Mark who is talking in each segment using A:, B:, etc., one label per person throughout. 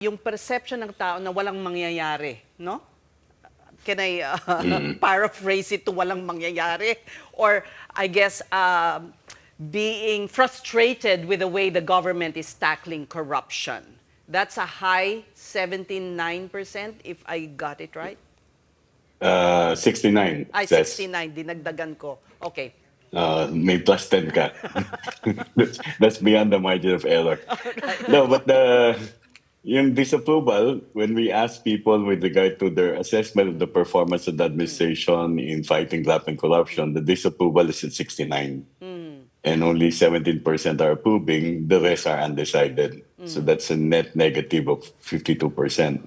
A: yung perception ng tao na walang mangyayari, no? Can I paraphrase it to walang mangyayari? Or I guess being frustrated with the way the government is tackling corruption. That's a high 79%, if I got it right.
B: 69
A: Ay,
B: says
A: 69, dinagdagan ko. Okay.
B: may plus 10 ka. That's beyond the margin of error. No, but yung disapproval, when we ask people with regard to their assessment of the performance of the administration in fighting graft and corruption, the disapproval is at 69. And only 17% are approving, the rest are undecided. So that's a net negative of 52%,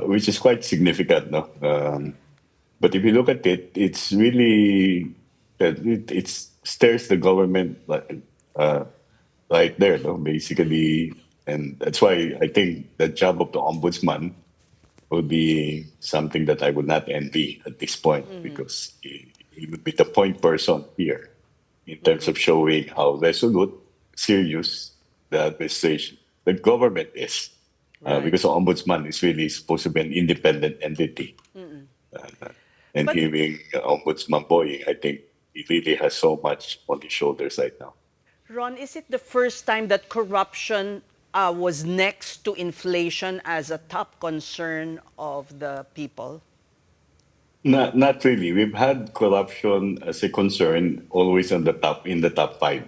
B: which is quite significant. No? But if you look at it, it's really, it stares the government right there, no? Basically. And that's why I think the job of the ombudsman would be something that I would not envy at this point, because he would be the point person here in terms of showing how resolute, serious the administration, the government is. Because the ombudsman is really supposed to be an independent entity. And hearing Ombudsman Boying, I think he really has so much on his shoulders right now.
A: Ron, is it the first time that corruption was next to inflation as a top concern of the people?
B: Not really. We've had corruption as a concern always in the top 5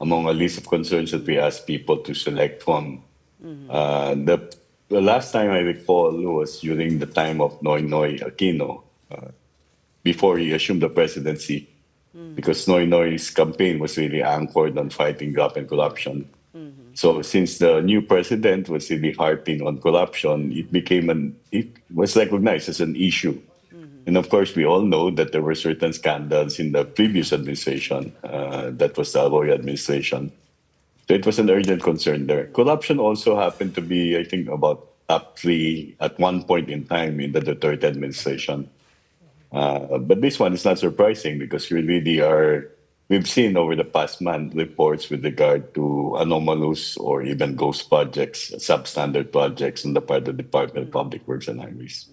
B: among a list of concerns that we ask people to select from. The last time I recall was during the time of Noynoy Aquino, before he assumed the presidency, because Noynoy's campaign was really anchored on fighting graft and corruption. So since the new president was really harping on corruption, it was recognized as an issue. And of course, we all know that there were certain scandals in the previous administration, that was the Arroyo administration. So it was an urgent concern there. Corruption also happened to be, I think, about top 3 at one point in time in the Duterte administration. But this one is not surprising, because we've seen over the past month reports with regard to anomalous or even ghost projects, substandard projects on the part of the Department of Public Works and Highways.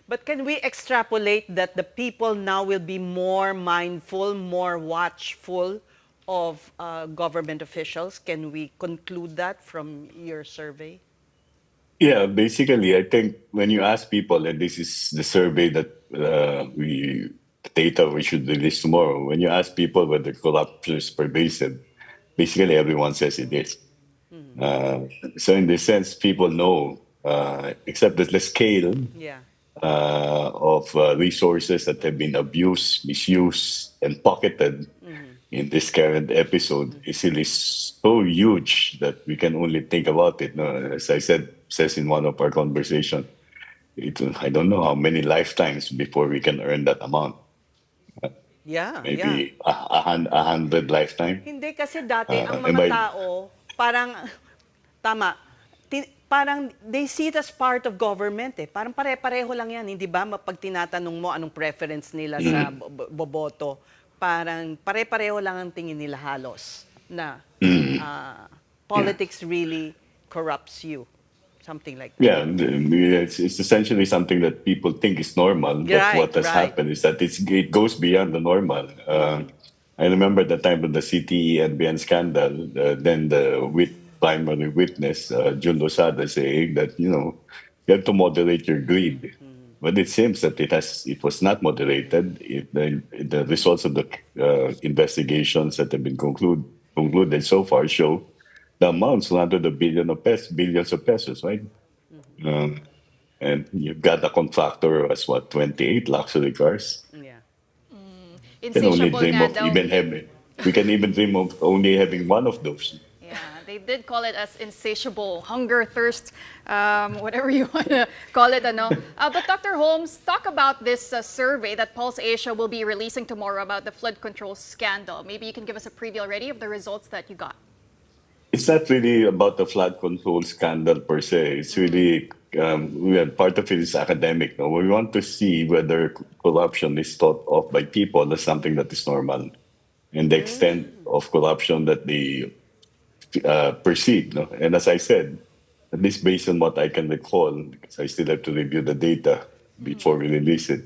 A: But can we extrapolate that the people now will be more mindful, more watchful of government officials? Can we conclude that from your survey?
B: Yeah, basically, I think when you ask people, and this is the survey that data we should release tomorrow, when you ask people whether corruption is pervasive, basically everyone says it is. So in this sense, people know, except that the scale of resources that have been abused, misused, and pocketed in this current episode is really so huge that we can only think about it. No? As I says in one of our conversations, I don't know how many lifetimes before we can earn that amount. Maybe 100 lifetime.
A: Hindi, kasi dati ang mga tao parang parang they see it as part of government eh. Parang pare-pareho lang yan, hindi ba? Pag tinatanong mo anong preference nila sa boboto, parang pare-pareho lang ang tingin nila halos na politics really corrupts you. Something like that.
B: Yeah, it's essentially something that people think is normal. But what has happened is that it goes beyond the normal. I remember the time of the CTE and BN scandal, then the primary witness, Jun Losada, saying that, you have to moderate your greed. But it seems that it was not moderated. The results of the investigations that have been concluded so far show the amounts under the billions of pesos, right? And you've got a contractor as 28 luxury cars.
C: Yeah.
B: We can even dream of only having one of those.
C: Yeah, they did call it as insatiable hunger, thirst, whatever you want to call it. But Dr. Holmes, talk about this survey that Pulse Asia will be releasing tomorrow about the flood control scandal. Maybe you can give us a preview already of the results that you got.
B: It's not really about the flood control scandal per se. It's really, part of it is academic. No? We want to see whether corruption is thought of by people as something that is normal, and the extent of corruption that they perceive. No? And as I said, at least based on what I can recall, because I still have to review the data before we release it,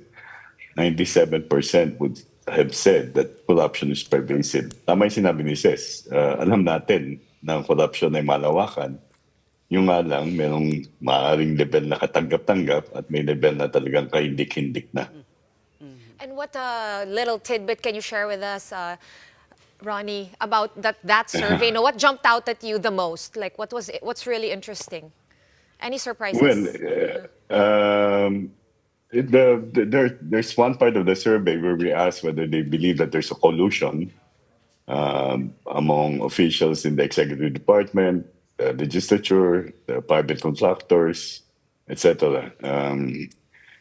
B: 97% would have said that corruption is pervasive. Tama yung sinabi ni Ses. Alam natin na ang corruption ay malawakan. Yung nga lang, merong maaaring level na katanggap-tanggap at may level na talagang kahindik-hindik na.
D: And what little tidbit can you share with us, Ronnie, about that survey? No, what jumped out at you the most? Like, what's really interesting? Any surprises?
B: Well, there's one part of the survey where we asked whether they believe that there's a collusion among officials in the executive department, the legislature, the private contractors, etc.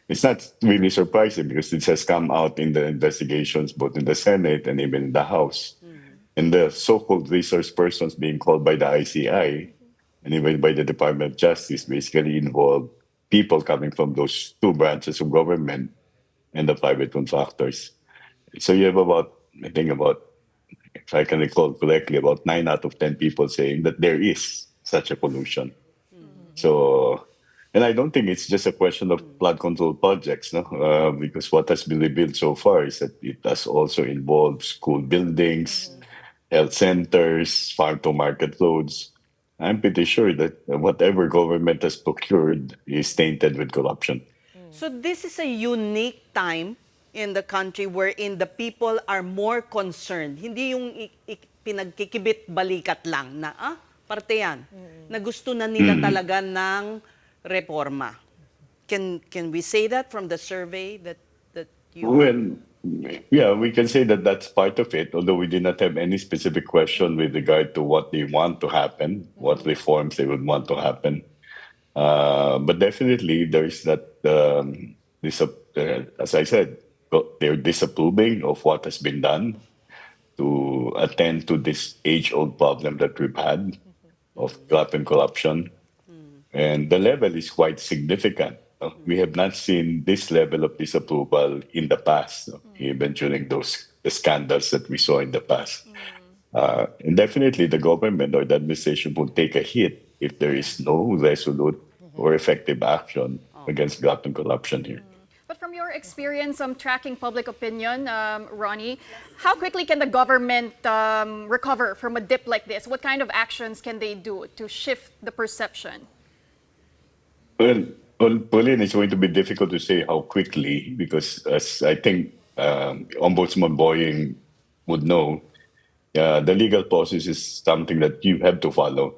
B: It's not really surprising because this has come out in the investigations both in the Senate and even in the House. And the so-called resource persons being called by the ICI and even by the Department of Justice basically involve people coming from those two branches of government and the private contractors. So you have if I can recall correctly, about 9 out of 10 people saying that there is such a collusion. So, and I don't think it's just a question of flood control projects, no? Because what has been revealed so far is that it has also involved school buildings, health centers, farm-to-market roads. I'm pretty sure that whatever government has procured is tainted with corruption.
A: So this is a unique time in the country wherein the people are more concerned. Hindi yung pinagkikibit balikat lang na parte yan. Na gusto na nila talaga ng reforma. Can we say that from the survey that you...
B: Well, yeah, we can say that that's part of it, although we did not have any specific question with regard to what they want to happen, what reforms they would want to happen. But definitely there's that, as I said, they're disapproving of what has been done to attend to this age-old problem that we've had of graft and corruption. And the level is quite significant. We have not seen this level of disapproval in the past, even during the scandals that we saw in the past. And definitely the government or the administration will take a hit if there is no resolute or effective action against graft and corruption here.
C: But from your experience tracking public opinion, Ronnie, how quickly can the government recover from a dip like this? What kind of actions can they do to shift the perception?
B: Well, Pauline, it's going to be difficult to say how quickly because, as I think Ombudsman Boying would know, the legal process is something that you have to follow.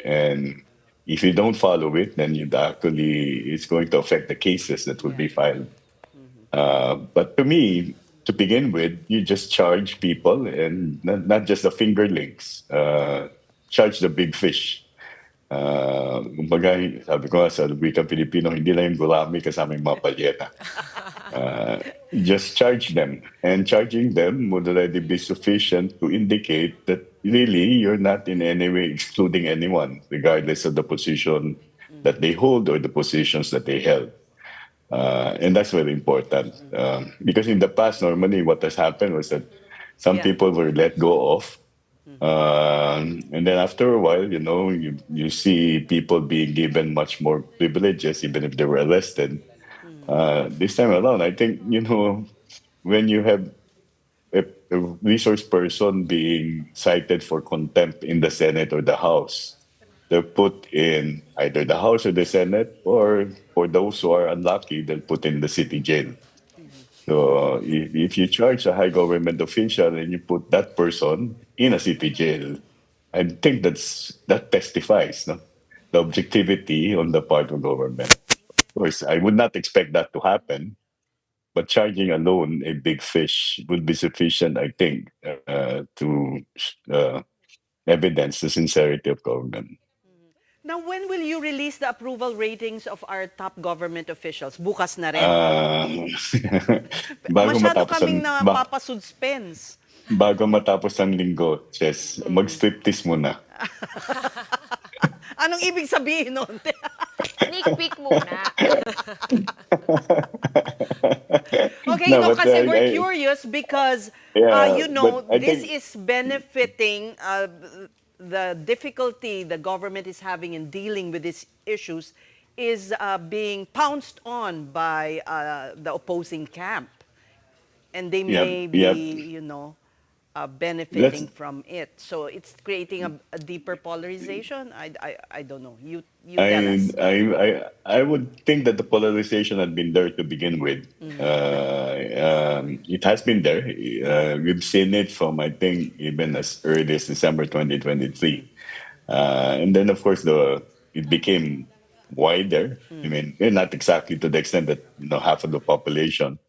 B: And if you don't follow it, then it's going to affect the cases that will be filed. But to me, to begin with, you just charge people and not just the fingerlings, charge the big fish. Kumbaga, sabi ko sa wikang Filipino, hindi lang yung gurami kasama yung mga palyeta. Just charge them. And charging them would already be sufficient to indicate that really you're not in any way excluding anyone, regardless of the position that they hold or the positions that they held. And that's very important. Because in the past, normally what has happened was that some people were let go of. And then after a while, you see people being given much more privileges, even if they were arrested. This time around, I think, when you have a resource person being cited for contempt in the Senate or the House, they're put in either the House or the Senate, or for those who are unlucky, they'll put in the city jail. So if you charge a high government official and you put that person in a city jail, I think that testifies the objectivity on the part of government. Of course, I would not expect that to happen, but charging alone a big fish would be sufficient, I think, to evidence the sincerity of government.
A: Now, when will you release the approval ratings of our top government officials? Bukas na rin. Masyado kaming napapa-suspense.
B: Bago matapos ang linggo, Chess, mag-striptease muna.
A: Anong ibig sabihin nun?
D: Sneak peek muna.
A: Okay, kasi we're curious because, this is benefiting the difficulty the government is having in dealing with these issues is being pounced on by the opposing camp, and they
B: Yep,
A: may
B: yep.
A: be,
B: Let's
A: benefiting from it. So it's creating a deeper polarization. I don't know. You tell
B: I,
A: us.
B: I would think that the polarization had been there to begin with. It has been there. We've seen it from, I think, even as early as December 2023. And then, of course, it became wider. I mean, not exactly to the extent that, half of the population,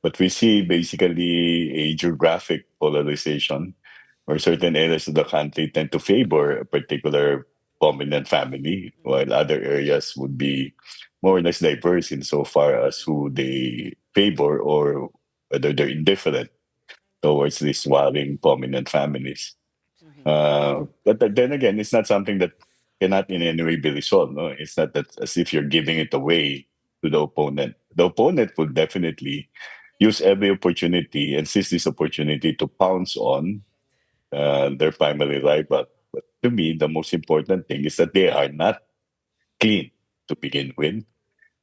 B: but we see basically a geographic polarization where certain areas of the country tend to favor a particular prominent family, while other areas would be more or less diverse insofar as who they favor or whether they're indifferent towards these warring prominent families. But then again, it's not something that cannot in any way be resolved. No? It's not that as if you're giving it away to the opponent. The opponent will definitely use every opportunity and seize this opportunity to pounce on their primary rival. But to me, the most important thing is that they are not clean to begin with.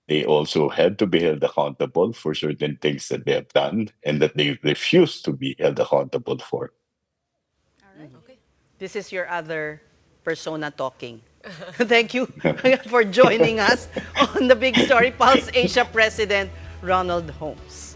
B: They also have to be held accountable for certain things that they have done and that they refuse to be held accountable for.
C: All right.
D: Okay.
A: This is your other persona talking. Thank you for joining us on the Big Story Pulse Asia President Ronald Holmes.